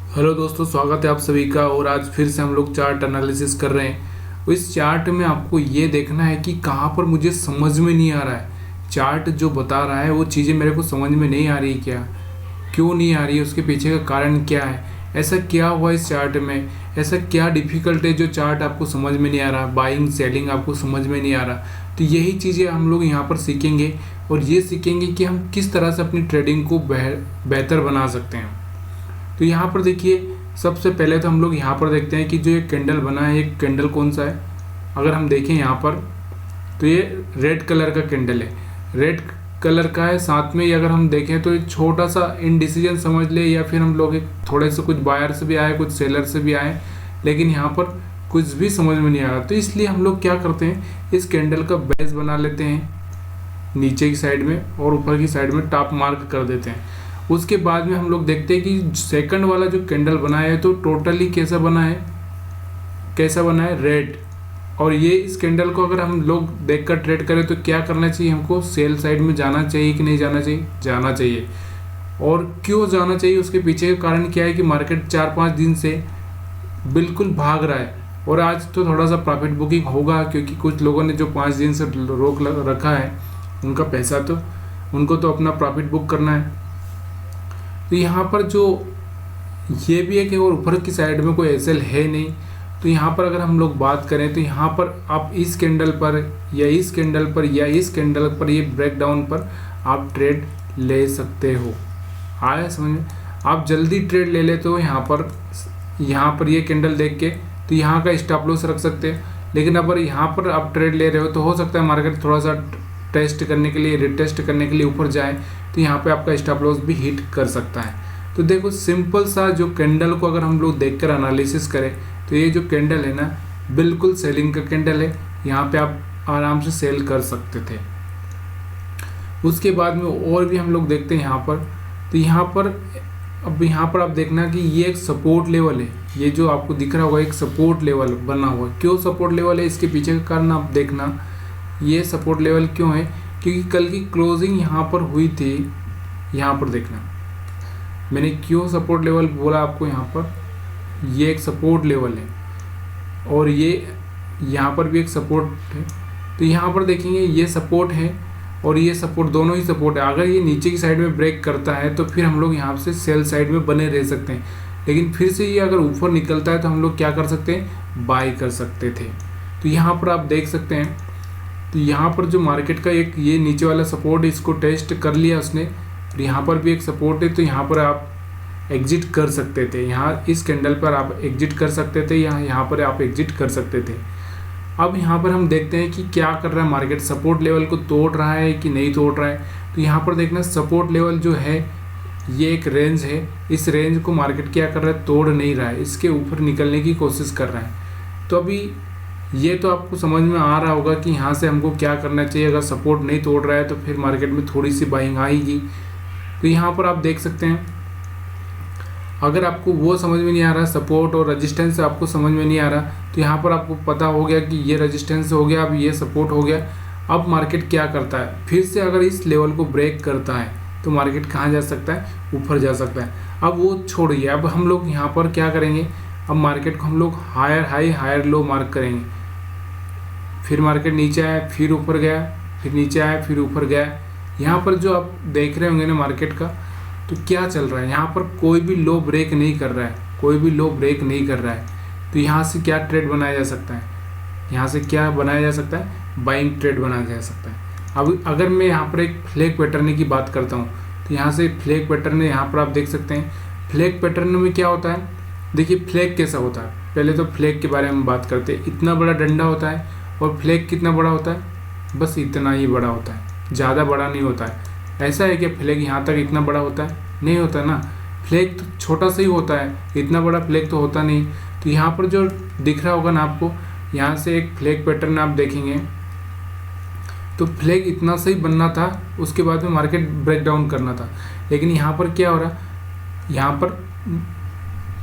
Hello दोस्तों, स्वागत है आप सभी का। और आज फिर से हम लोग चार्ट एनालिसिस कर रहे हैं। तो इस चार्ट में आपको ये देखना है कि कहाँ पर मुझे समझ में नहीं आ रहा है। चार्ट जो बता रहा है वो चीज़ें मेरे को समझ में नहीं आ रही, क्या क्यों नहीं आ रही है, उसके पीछे का कारण क्या है, ऐसा क्या हुआ इस चार्ट में, ऐसा क्या डिफ़िकल्ट है जो चार्ट आपको समझ में नहीं आ रहा, बाइंग सेलिंग आपको समझ में नहीं आ रहा। तो यही चीज़ें हम लोग यहाँ पर सीखेंगे और ये सीखेंगे कि हम किस तरह से अपनी ट्रेडिंग को बेहतर बना सकते हैं। तो यहाँ पर देखिए, सबसे पहले तो हम लोग यहाँ पर देखते हैं कि जो एक कैंडल बना है, एक कैंडल कौन सा है। अगर हम देखें यहाँ पर तो ये रेड कलर का कैंडल है, रेड कलर का है। साथ में ही अगर हम देखें तो एक छोटा सा इनडिसीजन समझ ले, या फिर हम लोग एक थोड़े से कुछ बायर से भी आए, कुछ सेलर से भी आए, लेकिन यहाँ पर कुछ भी समझ में नहीं आ रहा। तो इसलिए हम लोग क्या करते हैं, इस कैंडल का बेस बना लेते हैं नीचे की साइड में और ऊपर की साइड में टॉप मार्क कर देते हैं। उसके बाद में हम लोग देखते हैं कि सेकंड वाला जो कैंडल बना है तो टोटली कैसा बना है, रेड। और ये इस कैंडल को अगर हम लोग देखकर ट्रेड करें तो क्या करना चाहिए, हमको सेल साइड में जाना चाहिए कि नहीं जाना चाहिए, जाना चाहिए। और क्यों जाना चाहिए, उसके पीछे का कारण क्या है कि मार्केट 4-5 दिन से बिल्कुल भाग रहा है और आज तो थोड़ा सा प्रॉफिट बुकिंग होगा, क्योंकि कुछ लोगों ने जो 5 दिन से रोक रखा है उनका पैसा, तो उनको तो अपना प्रॉफिट बुक करना है। तो यहाँ पर जो ये भी है कि और ऊपर की साइड में कोई एसएल है नहीं। तो यहाँ पर अगर हम लोग बात करें तो यहाँ पर आप इस कैंडल पर या इस कैंडल पर या इस कैंडल पर, ये ब्रेकडाउन पर आप ट्रेड ले सकते हो। आया समझ में? आप जल्दी ट्रेड ले लेते हो यहाँ पर ये कैंडल देख के, तो यहाँ का स्टॉप लॉस रख सकते हैं। लेकिन अगर यहाँ पर आप ट्रेड ले रहे हो तो हो सकता है मार्केट थोड़ा सा टेस्ट करने के लिए, रिटेस्ट करने के लिए ऊपर जाए, तो यहाँ पे आपका स्टॉप लॉस भी हिट कर सकता है। तो देखो, सिंपल सा जो कैंडल को अगर हम लोग देखकर एनालिसिस करें तो ये जो कैंडल है ना, बिल्कुल सेलिंग का कैंडल है। यहाँ पे आप आराम से सेल कर सकते थे। उसके बाद में और भी हम लोग देखते हैं यहाँ पर, तो यहाँ पर आप देखना कि ये एक सपोर्ट लेवल है। ये जो आपको दिख रहा होगा एक सपोर्ट लेवल बना हुआ है। क्यों सपोर्ट लेवल है, इसके पीछे का कारण आप देखना। ये सपोर्ट लेवल क्यों है, क्योंकि कल की क्लोजिंग यहाँ पर हुई थी। यहाँ पर देखना, मैंने क्यों सपोर्ट लेवल बोला आपको। यहाँ पर ये एक सपोर्ट लेवल है और ये यहाँ पर भी एक सपोर्ट है। तो यहाँ पर देखेंगे ये सपोर्ट है और ये सपोर्ट, दोनों ही सपोर्ट है। अगर ये नीचे की साइड में ब्रेक करता है तो फिर हम लोग यहाँ से सेल साइड में बने रह सकते हैं। लेकिन फिर से ये अगर ऊपर निकलता है तो हम लोग क्या कर सकते हैं, बाई कर सकते थे। तो यहाँ पर आप देख सकते हैं, तो यहाँ पर जो मार्केट का एक ये नीचे वाला सपोर्ट, इसको टेस्ट कर लिया उसने, और यहाँ पर भी एक सपोर्ट है। तो यहाँ पर आप एग्जिट कर सकते थे, यहाँ इस कैंडल पर आप एग्जिट कर सकते थे, यहाँ पर आप एग्जिट कर सकते थे। अब यहाँ पर हम देखते हैं कि क्या कर रहा है मार्केट, सपोर्ट लेवल को तोड़ रहा है कि नहीं तोड़ रहा है। तो यहाँ पर देखना, सपोर्ट लेवल जो है ये एक रेंज है, इस रेंज को मार्केट क्या कर रहा है, तोड़ नहीं रहा है, इसके ऊपर निकलने की कोशिश कर रहा है। तो अभी ये तो आपको समझ में आ रहा होगा कि यहाँ से हमको क्या करना चाहिए। अगर सपोर्ट नहीं तोड़ रहा है तो फिर मार्केट में थोड़ी सी बाइंग आएगी। तो यहाँ पर आप देख सकते हैं, अगर आपको वो समझ में नहीं आ रहा, सपोर्ट और रेजिस्टेंस आपको समझ में नहीं आ रहा, तो यहाँ पर आपको पता हो गया कि ये रेजिस्टेंस हो गया, अब ये सपोर्ट हो गया। अब मार्केट क्या करता है, फिर से अगर इस लेवल को ब्रेक करता है तो मार्केट कहाँ जा सकता है, ऊपर जा सकता है। अब वो छोड़िए, अब हम लोग यहाँ पर क्या करेंगे, अब मार्केट को हम लोग higher high higher low mark करेंगे। फिर मार्केट नीचे आया, फिर ऊपर गया, फिर नीचे आया, फिर ऊपर गया। यहाँ पर जो आप देख रहे होंगे ना मार्केट का, तो क्या चल रहा है, यहाँ पर कोई भी लो ब्रेक नहीं कर रहा है, कोई भी लो ब्रेक नहीं कर रहा है। तो यहाँ से क्या ट्रेड बनाया जा सकता है, यहाँ से क्या बनाया जा सकता है, बाइंग ट्रेड बनाया जा सकता है। अब अगर मैं यहाँ पर एक फ्लैग पैटर्न की बात करता हूँ, तो यहाँ से फ्लैग पैटर्न, यहाँ पर आप देख सकते हैं फ्लैग पैटर्न में क्या होता है। देखिए फ्लैग कैसा होता है, पहले तो फ्लैग के बारे में बात करते हैं। इतना बड़ा डंडा होता है और फ्लैग कितना बड़ा होता है, बस इतना ही बड़ा होता है, ज़्यादा बड़ा नहीं होता है। ऐसा है कि फ्लैग यहाँ तक इतना बड़ा होता है, नहीं होता ना। फ्लैग तो छोटा सा ही होता है, इतना बड़ा फ्लैग तो होता नहीं। तो यहाँ पर जो दिख रहा होगा ना आपको, यहाँ से एक फ्लैग पैटर्न आप देखेंगे तो फ्लैग इतना सही बनना था, उसके बाद में मार्केट ब्रेक डाउन करना था। लेकिन यहाँ पर क्या हो रहा है, यहाँ पर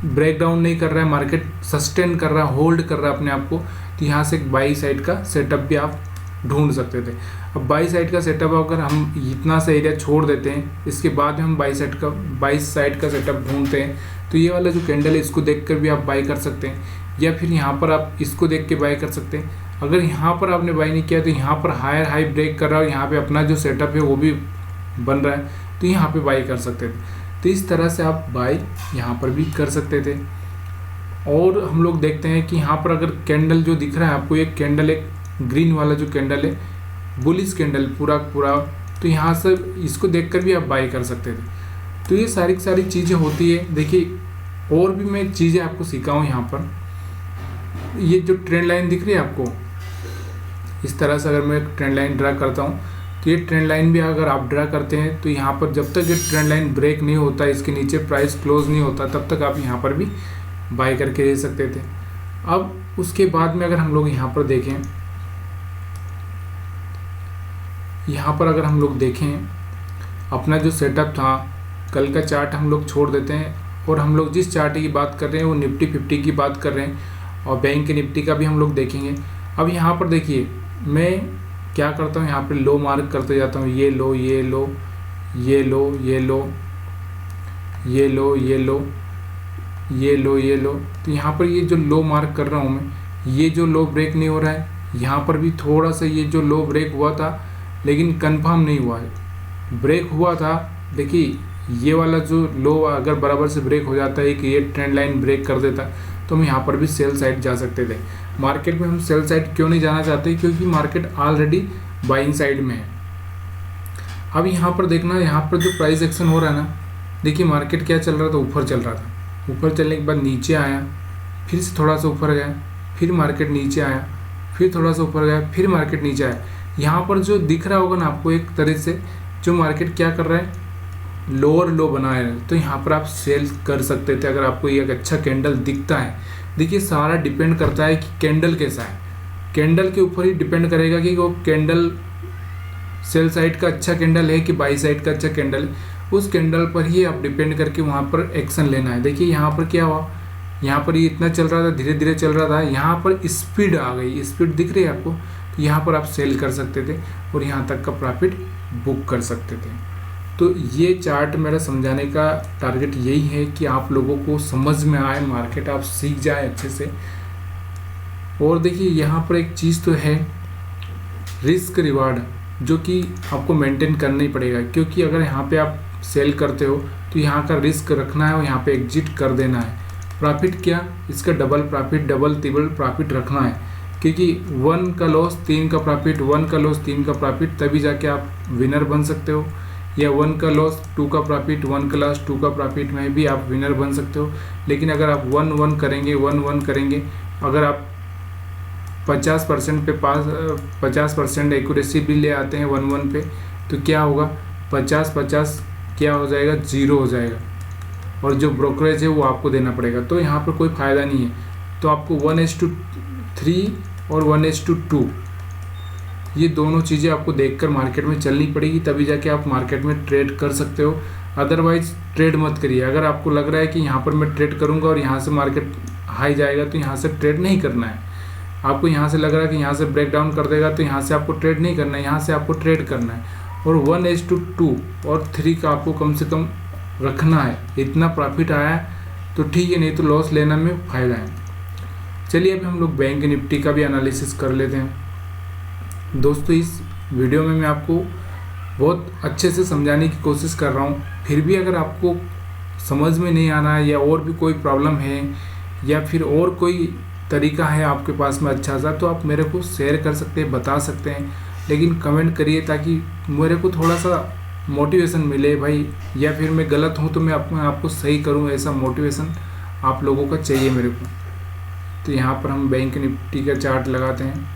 ब्रेक डाउन नहीं कर रहा है, मार्केट सस्टेन कर रहा है, होल्ड कर रहा है अपने आप को। तो यहाँ से एक बाई साइड का सेटअप भी आप ढूंढ सकते थे। अब बाई साइड का सेटअप अगर हम इतना सा एरिया छोड़ देते हैं, इसके बाद हम बाई साइड का सेटअप ढूंढते हैं, तो ये वाला जो कैंडल है इसको देखकर भी आप बाई कर सकते हैं, या फिर यहाँ पर आप इसको देख के बाई कर सकते हैं। अगर यहाँ पर आपने बाई नहीं किया तो यहाँ पर हायर हाई ब्रेक कर रहा है, यहाँ पे अपना जो सेटअप है वो भी बन रहा है, तो यहाँ पे बाई कर सकते थे। तो इस तरह से आप बाई यहाँ पर भी कर सकते थे। और हम लोग देखते हैं कि यहाँ पर अगर कैंडल जो दिख रहा है आपको, एक कैंडल, एक ग्रीन वाला जो कैंडल है, बुलिश कैंडल पूरा, तो यहाँ से इसको देखकर भी आप बाई कर सकते थे। तो ये सारी चीज़ें होती है। देखिए और भी मैं चीज़ें आपको सिखाऊँ यहाँ पर। ये जो ट्रेंड लाइन दिख रही है आपको, इस तरह से अगर मैं ट्रेंड लाइन ड्रा करता हूँ, तो ये ट्रेंड लाइन भी अगर आप ड्रा करते हैं तो यहाँ पर जब तक ये ट्रेंड लाइन ब्रेक नहीं होता, इसके नीचे प्राइस क्लोज नहीं होता, तब तक आप यहाँ पर भी बाय करके ले सकते थे। अब उसके बाद में अगर हम लोग यहाँ पर देखें, अपना जो सेटअप था, कल का चार्ट हम लोग छोड़ देते हैं और हम लोग जिस चार्ट की बात कर रहे हैं वो निफ्टी 50 की बात कर रहे हैं, और बैंक निफ्टी का भी हम लोग देखेंगे। अब यहाँ पर देखिए मैं क्या करता हूँ, यहाँ पे लो मार्क करते जाता हूँ, ये लो, ये लो, ये लो, ये लो, ये लो, ये लो, ये लो, ये लो। तो यहाँ पर ये जो लो मार्क कर रहा हूँ मैं, ये जो लो ब्रेक नहीं हो रहा है, यहाँ पर भी थोड़ा सा ये जो लो ब्रेक हुआ था लेकिन कंफर्म नहीं हुआ है, ब्रेक हुआ था। देखिए ये वाला जो लो अगर बराबर से ब्रेक हो जाता है कि ये ट्रेंड लाइन ब्रेक कर देता, तो हम यहाँ पर भी सेल साइड जा सकते थे। मार्केट में हम सेल साइड क्यों नहीं जाना चाहते, क्योंकि मार्केट ऑलरेडी बाइंग साइड में है। अब यहाँ पर देखना, यहाँ पर जो प्राइस एक्शन हो रहा है ना, देखिए मार्केट क्या चल रहा था, ऊपर चल रहा था, ऊपर चलने के बाद नीचे आया, फिर से थोड़ा सा ऊपर गया, फिर मार्केट नीचे आया, फिर थोड़ा सा ऊपर गया, फिर मार्केट नीचे आया। यहाँ पर जो दिख रहा होगा ना आपको एक तरह से, जो मार्केट क्या कर रहा है, लोअर लो बनाया है, तो यहाँ पर आप सेल कर सकते थे अगर आपको ये एक अच्छा कैंडल दिखता है। देखिए सारा डिपेंड करता है कि कैंडल कैसा है, कैंडल के ऊपर ही डिपेंड करेगा कि वो कैंडल सेल साइड का अच्छा कैंडल है कि बाई साइड का अच्छा कैंडल है। उस कैंडल पर ही आप डिपेंड करके वहाँ पर एक्शन लेना है। देखिए यहाँ पर क्या हुआ, यहाँ पर ये इतना चल रहा था, धीरे धीरे चल रहा था, यहाँ पर स्पीड आ गई, स्पीड दिख रही है आपको, तो यहाँ पर आप सेल कर सकते थे और यहाँ तक का प्रॉफिट बुक कर सकते थे। तो ये चार्ट मेरा समझाने का टारगेट यही है कि आप लोगों को समझ में आए, मार्केट आप सीख जाए अच्छे से। और देखिए यहाँ पर एक चीज़ तो है, रिस्क रिवार्ड, जो कि आपको मेंटेन करना ही पड़ेगा, क्योंकि अगर यहाँ पे आप सेल करते हो तो यहाँ का रिस्क रखना है और यहाँ पे एग्जिट कर देना है। प्रॉफिट क्या, इसका double profit, double triple profit रखना है, क्योंकि 1 का लॉस 3 का प्रॉफिट, 1 का लॉस 3 का प्रॉफिट, तभी जाके आप विनर बन सकते हो। या 1 का लॉस 2 का प्रॉफिट, 1 का लॉस 2 का प्रॉफिट में भी आप विनर बन सकते हो। लेकिन अगर आप 1-1 करेंगे, 1-1 करेंगे, अगर आप 50% पे 50% एक्यूरेसी भी ले आते हैं 1-1 पे, तो क्या होगा, 50-50 क्या हो जाएगा, 0 हो जाएगा, और जो ब्रोकरेज है वो आपको देना पड़ेगा। तो यहाँ पर कोई फ़ायदा नहीं है। तो आपको 1:3 और 1:2 ये दोनों चीज़ें आपको देखकर मार्केट में चलनी पड़ेगी, तभी जाके आप मार्केट में ट्रेड कर सकते हो। अदरवाइज ट्रेड मत करिए। अगर आपको लग रहा है कि यहाँ पर मैं ट्रेड करूँगा और यहाँ से मार्केट हाई जाएगा, तो यहाँ से ट्रेड नहीं करना है। आपको यहाँ से लग रहा है कि यहाँ से ब्रेक डाउन कर देगा, तो यहाँ से आपको ट्रेड नहीं करना है, यहाँ से आपको ट्रेड करना है। और 1:2 और 3 का आपको कम से कम रखना है। इतना प्रॉफिट आया है तो ठीक है, नहीं तो लॉस लेना में फ़ायदा है। चलिए अभी हम लोग बैंक निफ्टी का भी एनालिसिस कर लेते हैं। दोस्तों इस वीडियो में मैं आपको बहुत अच्छे से समझाने की कोशिश कर रहा हूँ, फिर भी अगर आपको समझ में नहीं आना है या और भी कोई प्रॉब्लम है या फिर और कोई तरीका है आपके पास में अच्छा सा, तो आप मेरे को शेयर कर सकते हैं, बता सकते हैं, लेकिन कमेंट करिए ताकि मेरे को थोड़ा सा मोटिवेशन मिले भाई, या फिर मैं गलत हूँ तो मैं आपको सही करूँ, ऐसा मोटिवेशन आप लोगों का चाहिए मेरे को। तो यहाँ पर हम बैंक निफ्टी का चार्ट लगाते हैं।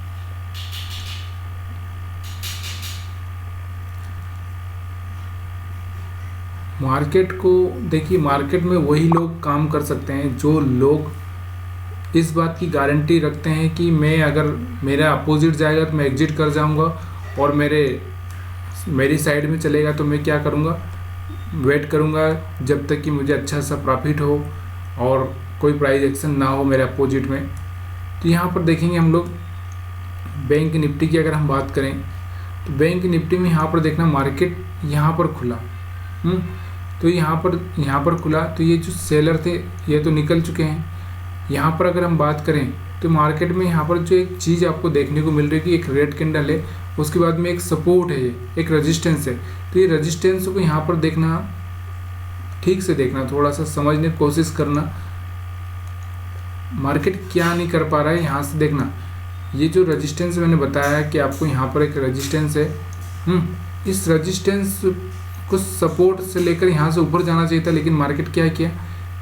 मार्केट को देखिए, मार्केट में वही लोग काम कर सकते हैं जो लोग इस बात की गारंटी रखते हैं कि मैं अगर मेरा अपोजिट जाएगा तो मैं एग्जिट कर जाऊंगा, और मेरी साइड में चलेगा तो मैं क्या करूंगा, वेट करूंगा जब तक कि मुझे अच्छा सा प्रॉफिट हो और कोई प्राइस एक्शन ना हो मेरे अपोजिट में। तो यहाँ पर देखेंगे हम लोग बैंक निफ्टी की अगर हम बात करें तो बैंक निफ्टी में यहाँ पर देखना मार्केट यहाँ पर खुला, तो यहाँ पर खुला, तो ये जो सेलर थे ये तो निकल चुके हैं। यहाँ पर अगर हम बात करें तो मार्केट में यहाँ पर जो एक चीज़ आपको देखने को मिल रही है कि एक रेड कैंडल है, उसके बाद में एक सपोर्ट है, ये एक रेजिस्टेंस है। तो ये रेजिस्टेंस को यहाँ पर देखना, ठीक से देखना, थोड़ा सा समझने की कोशिश करना मार्केट क्या नहीं कर पा रहा है। यहाँ से देखना ये जो रेजिस्टेंस मैंने बताया कि आपको यहाँ पर एक रेजिस्टेंस है, इस रेजिस्टेंस को सपोर्ट से लेकर यहाँ से ऊपर जाना चाहिए था, लेकिन मार्केट क्या किया,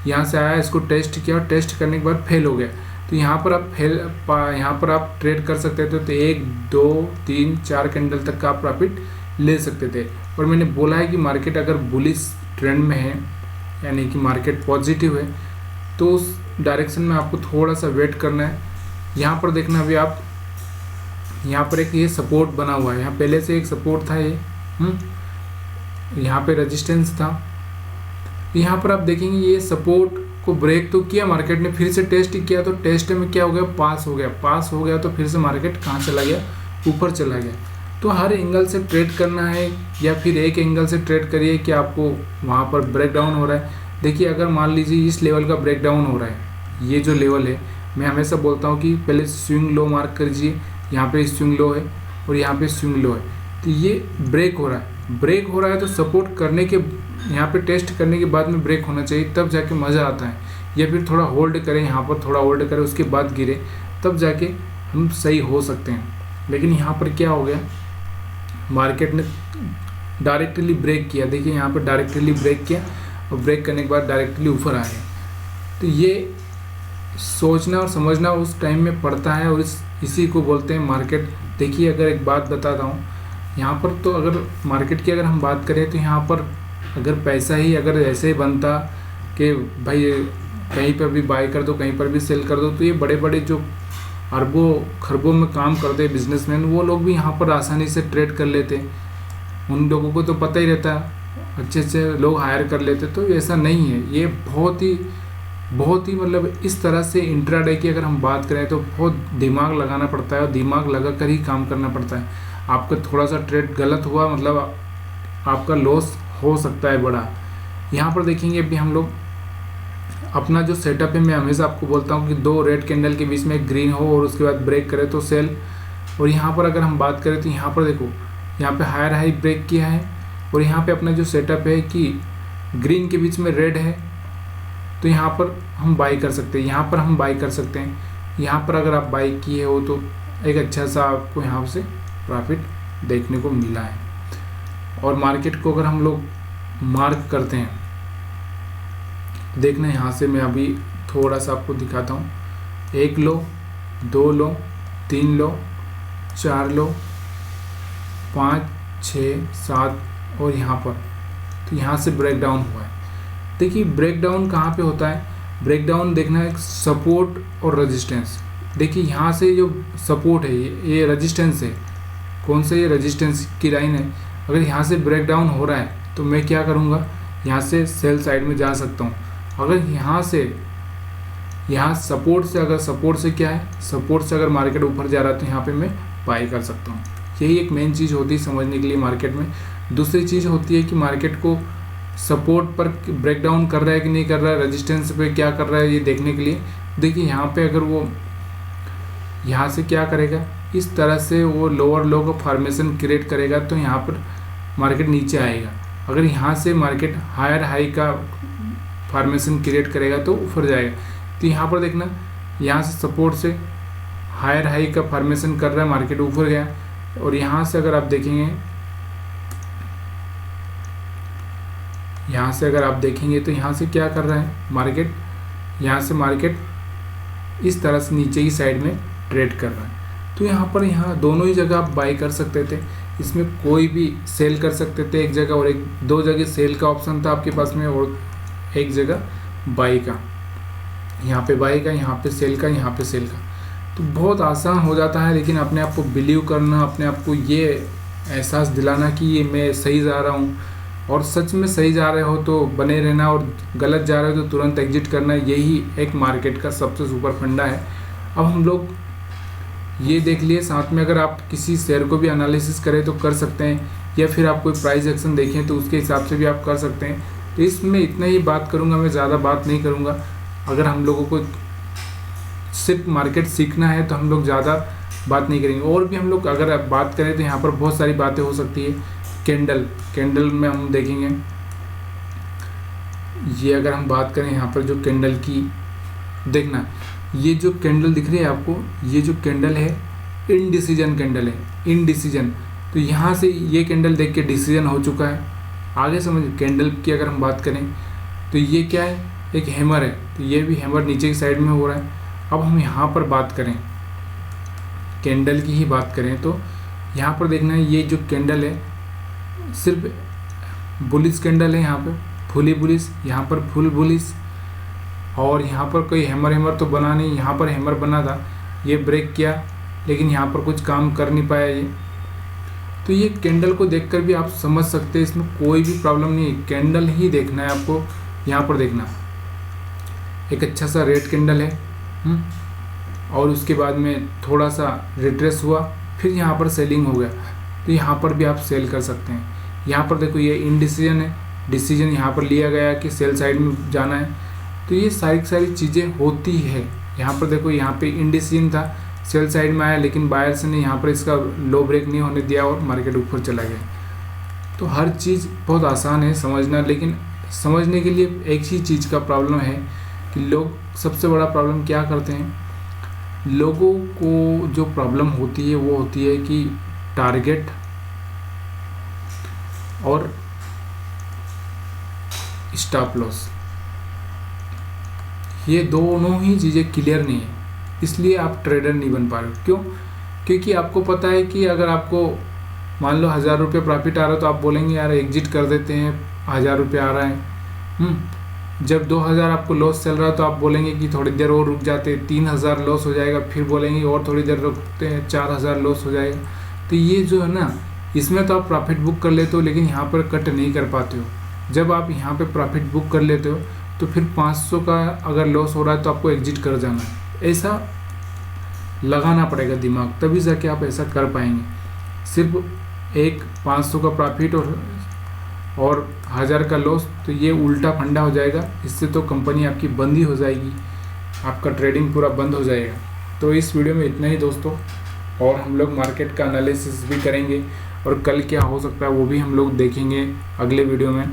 यहाँ से आया, इसको टेस्ट किया और टेस्ट करने के बाद फेल हो गया। तो यहाँ पर आप ट्रेड कर सकते थे, तो 1 2 3 4 कैंडल तक का आप प्रॉफिट ले सकते थे। और मैंने बोला है कि मार्केट अगर बुलिश ट्रेंड में है, यानी कि मार्केट पॉजिटिव है, तो उस डायरेक्शन में आपको थोड़ा सा वेट करना है। यहाँ पर देखना अभी आप, यहाँ पर एक ये सपोर्ट बना हुआ है, यहाँ पहले से एक सपोर्ट था, ये यहाँ पे रेजिस्टेंस था। यहाँ पर आप देखेंगे ये सपोर्ट को ब्रेक तो किया मार्केट ने, फिर से टेस्ट किया, तो टेस्ट में क्या हो गया, पास हो गया, तो फिर से मार्केट कहाँ चला गया, ऊपर चला गया। तो हर एंगल से ट्रेड करना है, या फिर एक एंगल से ट्रेड करिए कि आपको वहाँ पर ब्रेक डाउन हो रहा है। देखिए अगर मान लीजिए इस लेवल का ब्रेक डाउन हो रहा है, ये जो लेवल है, मैं हमेशा बोलता हूँ कि पहले स्विंग लो मार्क करिए, यहाँ पे स्विंग लो है और यहाँ पे स्विंग लो है, तो ये ब्रेक हो रहा है, तो सपोर्ट करने के, यहाँ पे टेस्ट करने के बाद में ब्रेक होना चाहिए, तब जाके मज़ा आता है। या फिर थोड़ा होल्ड करें, यहाँ पर थोड़ा होल्ड करें, उसके बाद गिरे, तब जाके हम सही हो सकते हैं। लेकिन यहाँ पर क्या हो गया, मार्केट ने डायरेक्टली ब्रेक किया, देखिए यहाँ पर डायरेक्टली ब्रेक किया और ब्रेक करने के बाद डायरेक्टली ऊपर आ गया। तो ये सोचना और समझना उस टाइम में पड़ता है, और इसी को बोलते हैं मार्केट। देखिए अगर एक बात बताता हूँ, यहाँ पर तो अगर मार्केट की अगर हम बात करें तो यहाँ पर अगर पैसा ही अगर ऐसे ही बनता कि भाई कहीं पर भी बाय कर दो, कहीं पर भी सेल कर दो, तो ये बड़े बड़े जो अरबों खरबों में काम करते हैं बिजनेसमैन, वो लोग भी यहाँ पर आसानी से ट्रेड कर लेते। उन लोगों को तो पता ही रहता, अच्छे से लोग हायर कर लेते। तो ऐसा नहीं है, ये बहुत ही मतलब इस तरह से इंट्राडे की अगर हम बात करें तो बहुत दिमाग लगाना पड़ता है, और दिमाग लगा कर ही काम करना पड़ता है। आपका थोड़ा सा ट्रेड गलत हुआ, मतलब आपका लॉस हो सकता है बड़ा। यहाँ पर देखेंगे अभी हम लोग अपना जो सेटअप है, मैं हमेशा आपको बोलता हूँ कि 2 रेड कैंडल के बीच में एक ग्रीन हो और उसके बाद ब्रेक करे तो सेल। और यहाँ पर अगर हम बात करें तो यहाँ पर देखो, यहाँ पे हायर हाई ब्रेक किया है, और यहाँ पे अपना जो सेटअप है कि ग्रीन के बीच में रेड है, तो यहाँ पर हम बाई कर सकते हैं, यहाँ पर हम बाई कर सकते हैं। यहाँ पर अगर आप बाई किए हो तो एक अच्छा सा आपको यहाँ से प्रॉफिट देखने को मिला है। और मार्केट को अगर हम लोग मार्क करते हैं, देखना यहाँ से मैं अभी थोड़ा सा आपको दिखाता हूँ। 1 लो, 2 लो, 3 लो, 4 लो, 5 6 7 और यहाँ पर, तो यहाँ से ब्रेक डाउन हुआ है। देखिए ब्रेक डाउन कहाँ पे होता है, ब्रेक डाउन देखना है सपोर्ट और रेजिस्टेंस। देखिए यहाँ से जो सपोर्ट है, ये रेजिस्टेंस है, कौन सा, ये रेजिस्टेंस की लाइन है। अगर यहाँ से ब्रेक डाउन हो रहा है तो मैं क्या करूँगा, यहाँ से सेल साइड में जा सकता हूँ। अगर यहाँ सपोर्ट से, अगर सपोर्ट से क्या है, सपोर्ट से अगर मार्केट ऊपर जा रहा है तो यहाँ पे मैं बाई कर सकता हूँ। यही एक मेन चीज़ होती है समझने के लिए मार्केट में। दूसरी चीज़ होती है कि मार्केट को सपोर्ट पर ब्रेक डाउन कर रहा है कि नहीं कर रहा है, रेजिस्टेंस पे क्या कर रहा है, ये देखने के लिए। देखिए यहाँ पे अगर वो यहाँ से क्या करेगा, इस तरह से वो लोअर लो का फॉर्मेशन क्रिएट करेगा, तो यहाँ पर मार्केट नीचे आएगा। अगर यहाँ से मार्केट हायर हाई का फॉर्मेशन क्रिएट करेगा तो ऊपर जाएगा। तो यहाँ पर देखना, यहाँ से सपोर्ट से हायर हाई का फॉर्मेशन कर रहा है, मार्केट ऊपर गया। और यहाँ से अगर आप देखेंगे, यहाँ से अगर आप देखेंगे तो यहाँ से क्या कर रहा है मार्केट, यहाँ से मार्केट इस तरह से नीचे की साइड में ट्रेड कर रहा है। तो यहाँ दोनों ही जगह आप बाई कर सकते थे, इसमें कोई भी सेल कर सकते थे एक जगह, और 2 जगह सेल का ऑप्शन था आपके पास में, और एक जगह बाई का, यहाँ पे बाई का, यहाँ पे सेल का, यहाँ पे सेल का। तो बहुत आसान हो जाता है, लेकिन अपने आप को बिलीव करना, अपने आप को ये एहसास दिलाना कि ये मैं सही जा रहा हूँ, और सच में सही जा रहे हो तो बने रहना, और गलत जा रहे हो तो तुरंत एग्जिट करना। यही एक मार्केट का सबसे सुपर फंडा है। अब हम लोग ये देख लिए। साथ में अगर आप किसी शेयर को भी एनालिसिस करें तो कर सकते हैं, या फिर आप कोई प्राइस एक्शन देखें तो उसके हिसाब से भी आप कर सकते हैं। तो इसमें इतना ही बात करूँगा, मैं ज़्यादा बात नहीं करूँगा। अगर हम लोगों को सिर्फ मार्केट सीखना है तो हम लोग ज़्यादा बात नहीं करेंगे। और भी हम लोग अगर आप बात करें तो यहाँ पर बहुत सारी बातें हो सकती है। कैंडल में हम देखेंगे, ये अगर हम बात करें यहाँ पर जो कैंडल की, देखना ये जो कैंडल दिख रही है आपको, ये जो कैंडल है इनडिसीजन कैंडल है, इनडिसीजन। तो यहाँ से ये कैंडल देख के डिसीजन हो चुका है। आगे समझ, कैंडल की अगर हम बात करें तो ये क्या है, एक हैमर है, तो ये भी हैमर नीचे की साइड में हो रहा है। अब हम यहाँ पर बात करें, कैंडल की ही बात करें तो यहाँ पर देखना है, ये जो कैंडल है सिर्फ बुलिश कैंडल है, यहाँ पे फुली बुलिश, यहाँ पर फुल बुलिश, और यहाँ पर कोई हैमर तो बना नहीं। यहाँ पर हैमर बना था, ये ब्रेक किया, लेकिन यहाँ पर कुछ काम कर नहीं पाया ये। तो ये कैंडल को देखकर भी आप समझ सकते हैं, इसमें कोई भी प्रॉब्लम नहीं है। कैंडल ही देखना है आपको। यहाँ पर देखना एक अच्छा सा रेड कैंडल है, और उसके बाद में थोड़ा सा रिट्रेस हुआ, फिर यहाँ पर सेलिंग हो गया, तो यहाँ पर भी आप सेल कर सकते हैं। यहाँ पर देखो ये इनडिसीजन है, डिसीजन यहाँ पर लिया गया कि सेल साइड में जाना है। तो ये सारी चीज़ें होती है। यहाँ पर देखो, यहाँ पे इनडिसीजन था, सेल साइड में आया, लेकिन बायर्स ने यहाँ पर इसका लो ब्रेक नहीं होने दिया और मार्केट ऊपर चला गया। तो हर चीज़ बहुत आसान है समझना, लेकिन समझने के लिए एक ही चीज़ का प्रॉब्लम है कि लोग, सबसे बड़ा प्रॉब्लम क्या करते हैं, लोगों को जो प्रॉब्लम होती है वो होती है कि टारगेट और स्टॉप लॉस, ये दोनों ही चीज़ें क्लियर नहीं है, इसलिए आप ट्रेडर नहीं बन पा रहे हो। क्यों? क्योंकि आपको पता है कि अगर आपको मान लो 1000 रुपये प्रॉफिट आ रहा है तो आप बोलेंगे यार एग्जिट कर देते हैं, 1000 रुपये आ रहा है। जब 2000 आपको लॉस चल रहा है तो आप बोलेंगे कि थोड़ी देर और रुक जाते, 3000 लॉस हो जाएगा, फिर बोलेंगे और थोड़ी देर रुकते हैं, 4000 लॉस हो जाएगा। तो ये जो है ना, इसमें तो आप प्रॉफिट बुक कर लेते हो, लेकिन यहाँ पर कट नहीं कर पाते हो। जब आप यहाँ पे प्रॉफिट बुक कर लेते हो तो फिर 500 का अगर लॉस हो रहा है तो आपको एग्जिट कर जाना है। ऐसा लगाना पड़ेगा दिमाग, तभी जाके आप ऐसा कर पाएंगे। सिर्फ एक 500 का प्रॉफिट और 1000 का लॉस, तो ये उल्टा फंडा हो जाएगा। इससे तो कंपनी आपकी बंद ही हो जाएगी, आपका ट्रेडिंग पूरा बंद हो जाएगा। तो इस वीडियो में इतना ही दोस्तों, और हम लोग मार्केट का एनालिसिस भी करेंगे, और कल क्या हो सकता है वो भी हम लोग देखेंगे अगले वीडियो में।